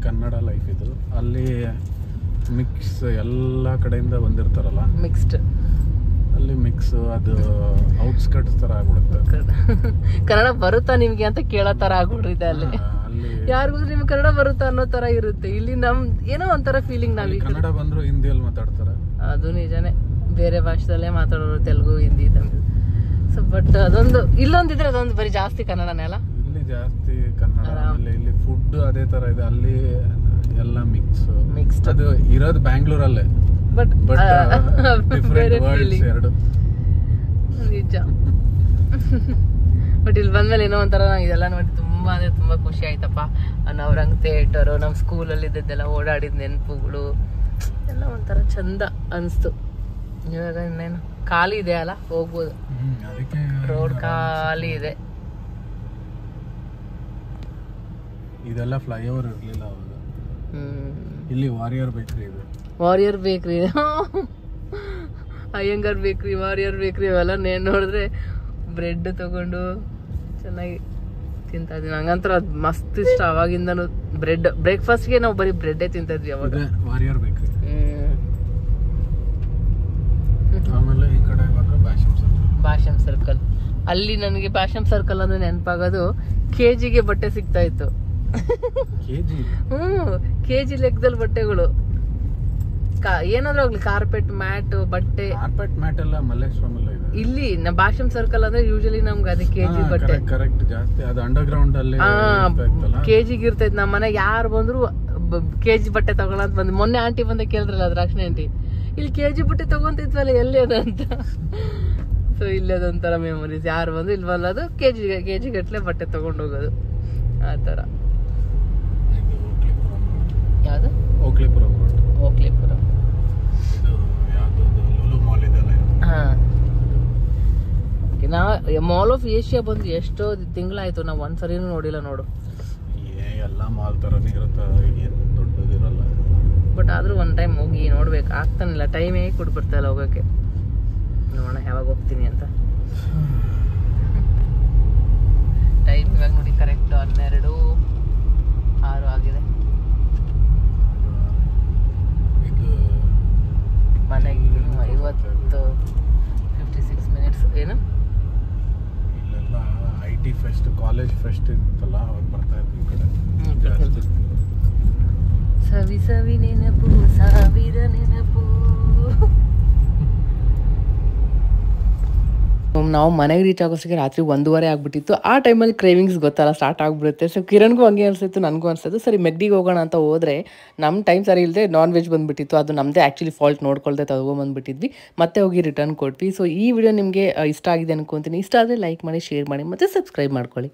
ಕನ್ನಡ ಲೈಫ್ ಇದು. ಅಲ್ಲಿ ಮಿಕ್ಸ್ ಎಲ್ಲ ಕಡೆಯಿಂದ ಬಂದಿರ್ತಾರಲ್ಲ, ಮಿಕ್ಸ್ಡ್. ಅಲ್ಲಿ ಮಿಕ್ಸ್, ಅದು ಔಟ್ಸ್ಕಟ್ಸ್ ತರ ಆಗ್ಬಿಡುತ್ತೆ. ಕನ್ನಡ ಬರುತ್ತಾ ನಿಮ್ಗೆ ಅಂತ ಕೇಳೋ ತರ ಆಗ್ಬಿಟ್ಟಿದೆ ಅಲ್ಲಿ. ಯಾರಿಗೂ ನಿಮ್ಗೆ ಕನ್ನಡ ಬರುತ್ತಾ ಅನ್ನೋ ತರ ಇರುತ್ತೆ. ಇಲ್ಲಿ ನಮ್ ಏನೋ ಒಂಥರ ಫೀಲಿಂಗ್. ನಾವ್ ಕನ್ನಡ ಬಂದ್ರು ಹಿಂದಿಯಲ್ಲಿ ಮಾತಾಡ್ತಾರೆ, ಅದು ನಿಜಾನೇ. ಬೇರೆ ಭಾಷೆದಲ್ಲೇ ಮಾತಾಡೋರು, ತೆಲುಗು, ಹಿಂದಿ, ತಮಿಳು. ಸೊ ಬಟ್ ಅದೊಂದು ಇಲ್ಲೊಂದಿದ್ರೆ ಅದೊಂದು ಬರೀ ಜಾಸ್ತಿ ಕನ್ನಡನೇ ಅಲ್ಲ. ಇಲ್ಲಿ ಜಾಸ್ತಿ ಕನ್ನಡ. ಇಲ್ಲಿ ಫುಡ್ ಅದೇ ತರ ಇದೆ, ಅಲ್ಲಿ ಎಲ್ಲ ಮಿಕ್ಸ್ಡ್. ಅದು ಇರೋದು ಬ್ಯಾಂಗ್ಳೂರಲ್ಲೇ, ಬಟ್ ಡಿಫರೆಂಟ್ ವರ್ಡ್ಸ್ ಎರಡು. ನಿಜ. ಬಟ್ ಇಲ್ಲಿ ಬಂದ್ಮೇಲೆ ಏನೋ ಒಂಥರ ಇದೆಲ್ಲ ನೋಡಿ ತುಂಬಾ ಅಂದ್ರೆ ತುಂಬಾ ಖುಷಿ ಆಯ್ತಪ್ಪ. ನವರಂಗ್ ಥಿಯೇಟರು, ನಮ್ಮ ಸ್ಕೂಲಲ್ಲಿ ಇದ್ದದ್ದೆಲ್ಲ ಓಡಾಡಿದ ನೆನಪುಗಳು ಎಲ್ಲ ಒಂಥರ ಚಂದ ಅನಿಸ್ತು. ಇವಾಗ ಇನ್ನೇನು ಖಾಲಿ ಇದೆ ಅಲ್ಲ, ಹೋಗ್ಬೋದು. ರೋಡ್ ಖಾಲಿ ಇದೆ. ಇದೆಲ್ಲ ಫ್ಲೈಓವರ್ ಇರಲಿಲ್ಲ ಅವಾಗ. ಇಲ್ಲಿ ವಾರಿಯರ್ ಬೇಕ್ರಿ ಇದೆ. ವಾರಿಯರ್ ಬೇಕ್ರಿ, ಅಯ್ಯಂಗಾರ್ ಬೇಕ್ರಿ, ವಾರಿಯರ್ ಬೇಕ್ರಿ ಅವೆಲ್ಲ ನೋಡಿದ್ರೆ ಬ್ರೆಡ್ ತಗೊಂಡು ಚೆನ್ನಾಗಿ ತಿಂತಾ ಇದ್ವಿ. ನಂಗಂತರ ಅದು ಮಸ್ತ್ ಇಷ್ಟ ಅವಾಗಿಂದನು. ಬ್ರೇಕ್ಫಾಸ್ಟ್ಗೆ ನಾವು ಬರೀ ಬ್ರೆಡ್ಡೇ ತಿಂತಾ ಇದ್ವಿ ಅವಾಗ. ವಾರಿಯರ್ ಬೇಕ್ರಿ. ಆಮೇಲೆ ಈ ಕಡೆ ಭಾಷಂ ಸರ್ಕಲ್. ಅಲ್ಲಿ ನನಗೆ ಭಾಷಂ ಸರ್ಕಲ್ ಅಂದ್ರೆ ನೆನಪಾಗೋದು, ಕೆಜಿಗೆ ಬಟ್ಟೆ ಸಿಗ್ತಾ ಇತ್ತು. ಕೆಜಿ ಲೆಕ್ಕದಲ್ಲಿ ಬಟ್ಟೆಗಳು. ಏನಾದ್ರೂ ಆಗ್ಲಿ, ಕಾರ್ಪೆಟ್ ಮ್ಯಾಟ್, ಬಟ್ಟೆ. ಕಾರ್ಪೆಟ್ ಮ್ಯಾಟ್ ಎಲ್ಲ ಮಲ್ಲೇಶ್ವರಂ ಇಲ್ಲಿ ಭಾಷಂ ಸರ್ಕಲ್ ಅಂದ್ರೆ ಯೂಶಲಿ ನಮ್ಗೆ ಅದೇ ಕೆಜಿ ಬಟ್ಟೆ ಕರೆಕ್ಟ್ ಜಾಸ್ತಿ. ಅದು ಅಂಡರ್ ಗ್ರೌಂಡ್ ಅಲ್ಲಿ ಕೆಜಿಗೆ ಇರ್ತೈತಿ. ನಮ್ಮ ಮನೆಗೆ ಯಾರು ಬಂದ್ರು ಕೆಜಿ ಬಟ್ಟೆ ತಗೊಳಂತ ಬಂದ್. ಮೊನ್ನೆ ಆಂಟಿ ಬಂದ ಕೇಳಿದ್ರಲ್ಲ, ದ್ರಾಕ್ಷಿ ಆಂಟಿ, ಇಲ್ಲಿ ಕೆಜಿ ಬಟ್ಟೆ ತಗೊಂತಿದ್ವಲ್ಲ ಎಲ್ಲಿ ಅದ ಅಂತ. ಸೊ ಇಲ್ಲಿ ಅದೊಂಥರ ಮೆಮೊರೀಸ್. ಯಾರು ಬಂದು ಇಲ್ಲಿ ಬರೋದು ಕೆಜಿ ಗಟ್ಲೆ ಬಟ್ಟೆ ತಗೊಂಡು ಹೋಗೋದು, ಆ ತರ. ಯಾವ್ದು? ಓಕ್ಲಿಪುರಂ. ನಾ ಮಾಲ್ ಆಫ್ ಏಷ್ಯಾ ಬಂದು ಎಷ್ಟೋ ತಿಂಗಳಾಯ್ತು, ನಾವು ಒಂದ್ಸರಿನೂ ನೋಡಿಲ್ಲ ನೋಡು. ಎಲ್ಲ ಮಾಲ್ ಥರನೇ ಇರುತ್ತೆ, ಏನು ದೊಡ್ಡದಿರಲ್ಲ. ಬಟ್ ಆದರೂ ಒಂದು ಟೈಮ್ ಹೋಗಿ ನೋಡ್ಬೇಕು, ಆಗ್ತಾನಿಲ್ಲ, ಟೈಮೇ ಕೊಟ್ಟು ಇಲ್ಲ ಹೋಗೋಕ್ಕೆ. ನೋಡೋಣ ಯಾವಾಗ ಹೋಗ್ತೀನಿ ಅಂತ. ಟೈಮ್ ಇವಾಗ ನೋಡಿ ಕರೆಕ್ಟ್ 12:06 ಆಗಿದೆ. ಮನೆಗೆ 56 ಮಿನಿಟ್ಸ್. ಏನು ಇಲ್ಲೆಲ್ಲ IT ಫೆಸ್ಟ್, ಕಾಲೇಜ್ ಫೆಸ್ಟ್ ಇತ್ತಲ್ಲ, ಅವಾಗ ಬರ್ತಾ ಇದ್ವಿ ಈ ಕಡೆ. ಸವಿ ಸವಿ ನೆನಪು, ಸಾವಿರ ನೆನಪು. ನಾವು ಮನೆಗೆ ರೀಚ್ ಆಗೋಷ್ಟಕ್ಕೆ ರಾತ್ರಿ 1:30 ಆಗ್ಬಿಟ್ಟಿತ್ತು. ಆ ಟೈಮಲ್ಲಿ ಕ್ರೇವಿಂಗ್ಸ್ ಗೊತ್ತಲ್ಲ ಸ್ಟಾರ್ಟ್ ಆಗ್ಬಿಡುತ್ತೆ. ಸೊ ಕಿರಣ್ಗೂ ಹಂಗೆ ಅನಿಸ್ತು, ನನಗೂ ಅನಿಸ್ತು. ಸರಿ ಮೆಗ್ಡಿಗೆ ಹೋಗೋಣ ಅಂತ ಹೋದರೆ ನಮ್ಮ ಟೈಮ್ ಸರಿ ಇಲ್ಲದೆ ನಾನ್ ವೆಜ್ ಬಂದುಬಿಟ್ಟಿತ್ತು. ಅದು ನಮ್ಮದೇ ಆ್ಯಕ್ಚುಲಿ ಫಾಲ್ಟ್, ನೋಡ್ಕೊಳ್ದೆ ತಗೊಂಬಂದುಬಿಟ್ಟಿದ್ವಿ. ಮತ್ತೆ ಹೋಗಿ ರಿಟರ್ನ್ ಕೊಟ್ವಿ. ಸೊ ಈ ವಿಡಿಯೋ ನಿಮಗೆ ಇಷ್ಟ ಆಗಿದೆ ಅನ್ಕೊತೀನಿ. ಇಷ್ಟ ಆದರೆ ಲೈಕ್ ಮಾಡಿ, ಶೇರ್ ಮಾಡಿ ಮತ್ತು ಸಬ್ಸ್ಕ್ರೈಬ್ ಮಾಡ್ಕೊಳ್ಳಿ.